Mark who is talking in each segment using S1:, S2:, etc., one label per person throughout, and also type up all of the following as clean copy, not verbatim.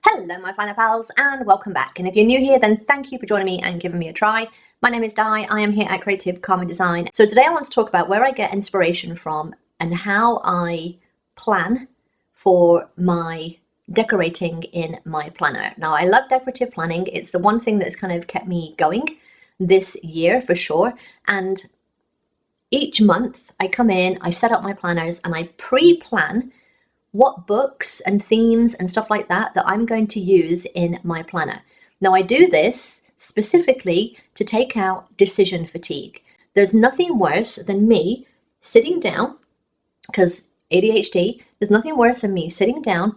S1: Hello my planner pals and welcome back, and if you're new here then thank you for joining me and giving me a try. My name is Di, I am here at Creative Common Design. So today I want to talk about where I get inspiration from and how I plan for my decorating in my planner. Now I love decorative planning, it's the one thing that's kind of kept me going this year for sure, and each month I come in, I set up my planners and I pre-plan what books and themes and stuff like that I'm going to use in my planner. Now I do this specifically to take out decision fatigue. There's nothing worse than me sitting down, because ADHD, there's nothing worse than me sitting down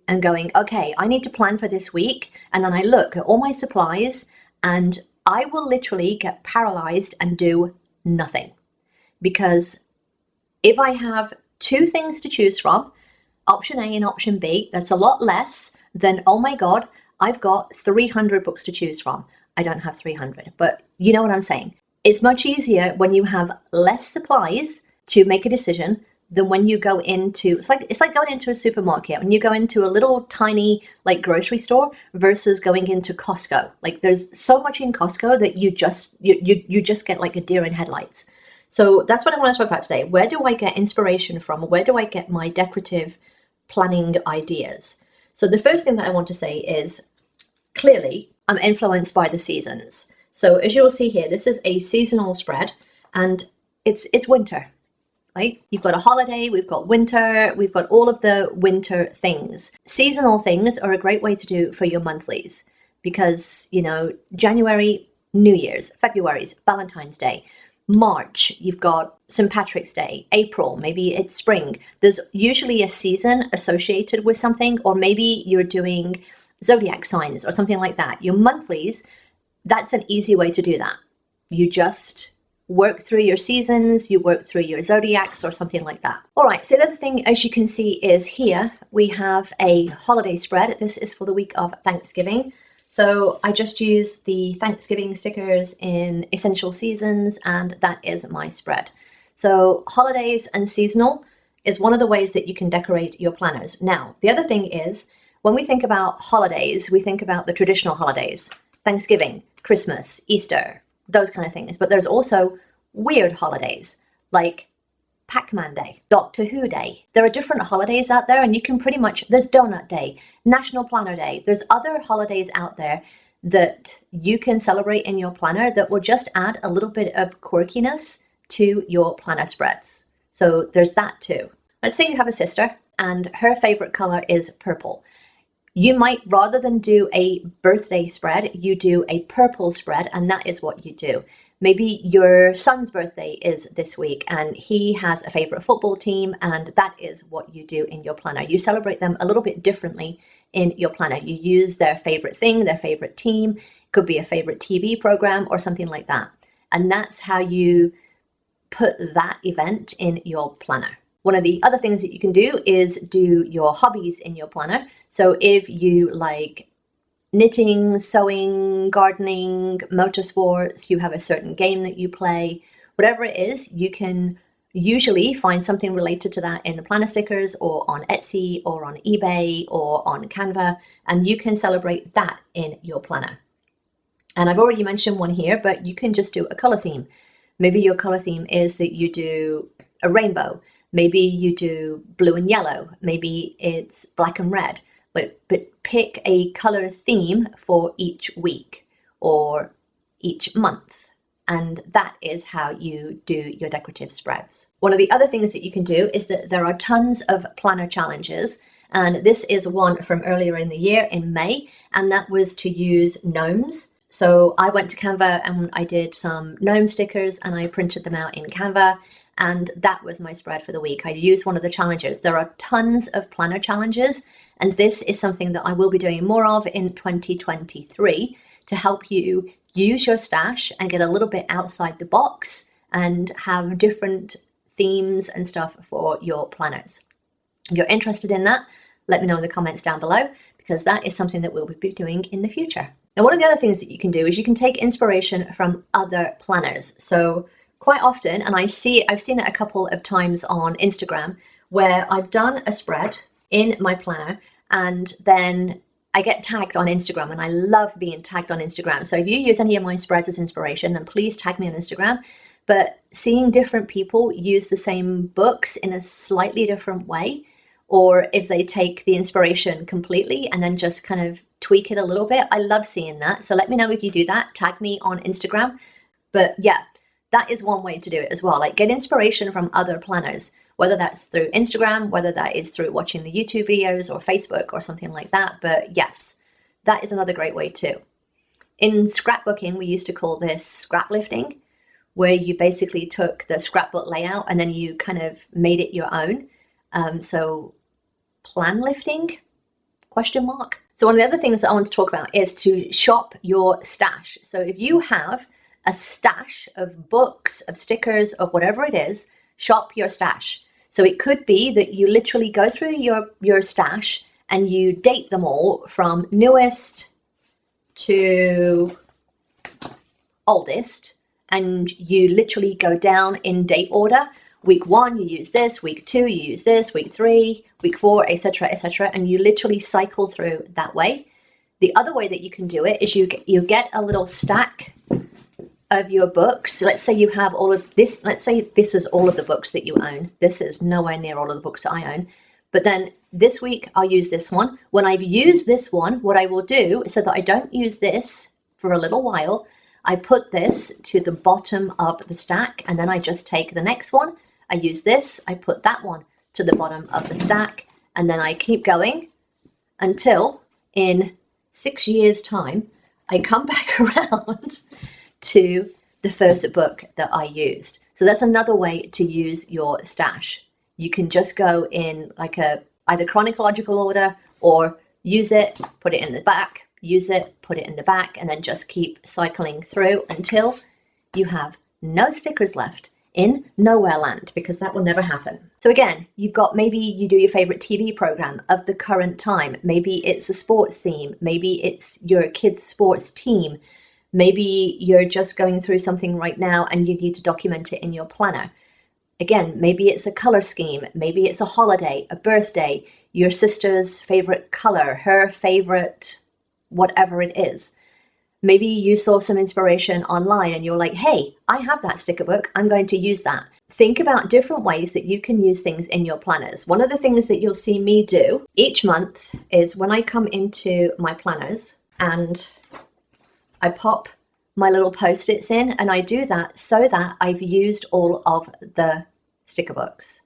S1: and going, okay, I need to plan for this week, and then I look at all my supplies and I will literally get paralyzed and do nothing. Because if I have two things to choose from, option A and option B, that's a lot less than, oh my God, I've got 300 books to choose from. I don't have 300, but you know what I'm saying. It's much easier when you have less supplies to make a decision than when you go into, it's like going into a supermarket. When you go into a little tiny like grocery store versus going into Costco. Like there's so much in Costco that you just get like a deer in headlights. So that's what I want to talk about today. Where do I get inspiration from? Where do I get my decorative planning ideas? So the first thing that I want to say is, clearly I'm influenced by the seasons. So as you will see here, this is a seasonal spread and it's winter, right? You've got a holiday, we've got winter, we've got all of the winter things. Seasonal things are a great way to do for your monthlies because, you know, January, New Year's, February's Valentine's Day. March, you've got St. Patrick's Day. April, maybe it's spring. There's usually a season associated with something, or maybe you're doing zodiac signs or something like that. Your monthlies, that's an easy way to do that. You just work through your seasons, you work through your zodiacs or something like that. All right, so the other thing, as you can see, is here we have a holiday spread. This is for the week of Thanksgiving. So I just use the Thanksgiving stickers in Essential Seasons, and that is my spread. So holidays and seasonal is one of the ways that you can decorate your planners. Now, the other thing is, when we think about holidays, we think about the traditional holidays, Thanksgiving, Christmas, Easter, those kind of things. But there's also weird holidays like Pac-Man Day, Doctor Who Day. There are different holidays out there, and you can pretty much, there's Donut Day, National Planner Day. There's other holidays out there that you can celebrate in your planner that will just add a little bit of quirkiness to your planner spreads. So there's that too. Let's say you have a sister and her favorite color is purple. You might, rather than do a birthday spread, you do a purple spread, and that is what you do. Maybe your son's birthday is this week and he has a favorite football team, and that is what you do in your planner. You celebrate them a little bit differently in your planner. You use their favorite thing, their favorite team. It could be a favorite TV program or something like that. And that's how you put that event in your planner. One of the other things that you can do is do your hobbies in your planner. So if you like knitting, sewing, gardening, motorsports, you have a certain game that you play, whatever it is, you can usually find something related to that in the planner stickers or on Etsy or on eBay or on Canva, and you can celebrate that in your planner. And I've already mentioned one here, but you can just do a color theme. Maybe your color theme is that you do a rainbow. Maybe you do blue and yellow. Maybe it's black and red. But pick a color theme for each week or each month. And that is how you do your decorative spreads. One of the other things that you can do is that there are tons of planner challenges. And this is one from earlier in the year in May, and that was to use gnomes. So I went to Canva and I did some gnome stickers and I printed them out in Canva. And that was my spread for the week. I used one of the challenges. There are tons of planner challenges, and this is something that I will be doing more of in 2023 to help you use your stash and get a little bit outside the box and have different themes and stuff for your planners. If you're interested in that, let me know in the comments down below, because that is something that we'll be doing in the future. Now, one of the other things that you can do is you can take inspiration from other planners. So quite often, and I've seen it a couple of times on Instagram, where I've done a spread in my planner and then I get tagged on Instagram, and I love being tagged on Instagram. So if you use any of my spreads as inspiration, then please tag me on Instagram. But seeing different people use the same books in a slightly different way, or if they take the inspiration completely and then just kind of tweak it a little bit, I love seeing that. So let me know if you do that. Tag me on Instagram. But yeah, that is one way to do it as well. Like, get inspiration from other planners, whether that's through Instagram, whether that is through watching the YouTube videos or Facebook or something like that. But yes, that is another great way too. In scrapbooking, we used to call this scrap lifting, where you basically took the scrapbook layout and then you kind of made it your own. So plan lifting, question mark. So one of the other things that I want to talk about is to shop your stash. So if you have a stash of books, of stickers, of whatever it is, shop your stash. So it could be that you literally go through your stash and you date them all from newest to oldest, and you literally go down in date order. Week 1, you use this. Week 2, you use this. Week 3, week 4, etc., etc. And you literally cycle through that way. The other way that you can do it is you get a little stack of your books. So let's say you have all of this. Let's say this is all of the books that you own. This is nowhere near all of the books that I own. But then this week I'll use this one. When I've used this one, what I will do, so that I don't use this for a little while, I put this to the bottom of the stack, and then I just take the next one. I use this, I put that one to the bottom of the stack, and then I keep going until in 6 years' time, I come back around to the first book that I used. So that's another way to use your stash. You can just go in like either chronological order, or use it, put it in the back, use it, put it in the back, and then just keep cycling through until you have no stickers left in nowhere land, because that will never happen. So again, you've got, maybe you do your favorite TV program of the current time. Maybe it's a sports theme. Maybe it's your kid's sports team. Maybe you're just going through something right now and you need to document it in your planner. Again, maybe it's a color scheme. Maybe it's a holiday, a birthday, your sister's favorite color, her favorite whatever it is. Maybe you saw some inspiration online and you're like, hey, I have that sticker book, I'm going to use that. Think about different ways that you can use things in your planners. One of the things that you'll see me do each month is when I come into my planners and I pop my little post-its in, and I do that so that I've used all of the sticker books.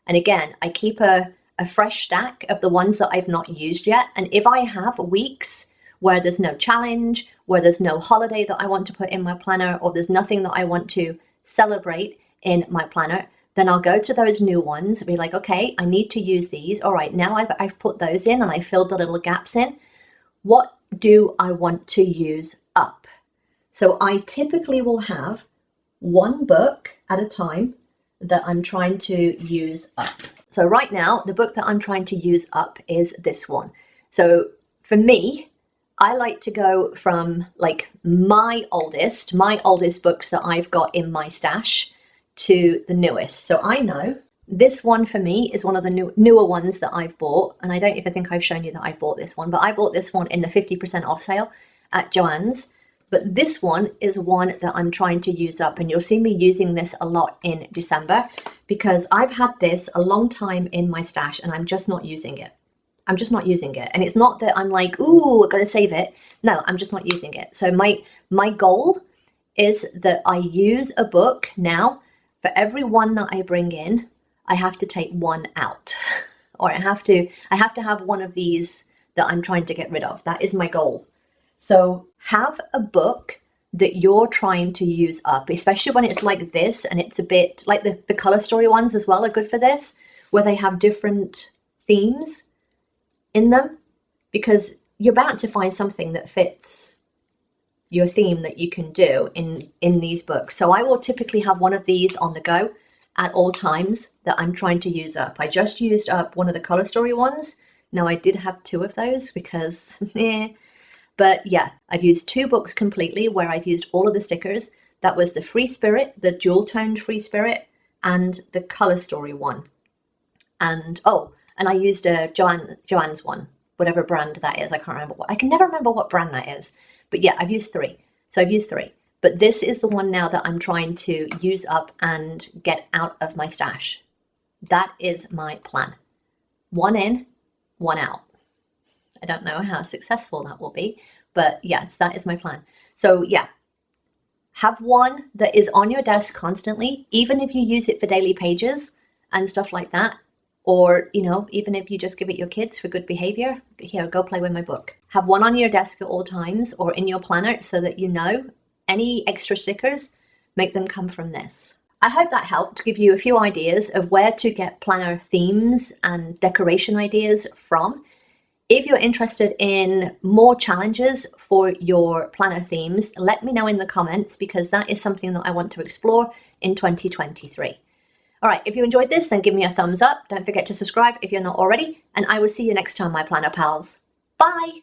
S1: And again, I keep a fresh stack of the ones that I've not used yet. And if I have weeks where there's no challenge, where there's no holiday that I want to put in my planner, or there's nothing that I want to celebrate in my planner, then I'll go to those new ones and be like, okay, I need to use these. All right, now I've put those in and I filled the little gaps in. What do I want to use up? So I typically will have one book at a time that I'm trying to use up. So right now, the book that I'm trying to use up is this one. So for me, I like to go from like my oldest books that I've got in my stash to the newest. So I know this one for me is one of the newer ones that I've bought. And I don't even think I've shown you that I've bought this one, but I bought this one in the 50% off sale at Joann's. But this one is one that I'm trying to use up, and you'll see me using this a lot in December because I've had this a long time in my stash and I'm just not using it. I'm just not using it. And it's not that I'm like, ooh, I've got to save it. No, I'm just not using it. So my goal is that I use a book now. For every one that I bring in, I have to take one out. Or I have to have one of these that I'm trying to get rid of. That is my goal. So have a book that you're trying to use up, especially when it's like this, and it's a bit like the color story ones as well are good for this, where they have different themes in them, because you're bound to find something that fits your theme that you can do in these books. So I will typically have one of these on the go at all times that I'm trying to use up. I just used up one of the color story ones. Now I did have two of those because but yeah, I've used two books completely where I've used all of the stickers. That was the Free Spirit, the dual toned Free Spirit, and the color story one. And I used a Joann's one. whatever brand that is. I can't remember I can never remember what brand that is. But yeah, I've used 3. So I've used 3. But this is the one now that I'm trying to use up and get out of my stash. That is my plan. 1 in, 1 out. I don't know how successful that will be, but yes, that is my plan. So yeah, have one that is on your desk constantly, even if you use it for daily pages and stuff like that. Or, you know, even if you just give it your kids for good behavior, here, go play with my book. Have one on your desk at all times or in your planner so that you know any extra stickers, make them come from this. I hope that helped give you a few ideas of where to get planner themes and decoration ideas from. If you're interested in more challenges for your planner themes, let me know in the comments because that is something that I want to explore in 2023. All right, if you enjoyed this, then give me a thumbs up. Don't forget to subscribe if you're not already, and I will see you next time, my planner pals. Bye!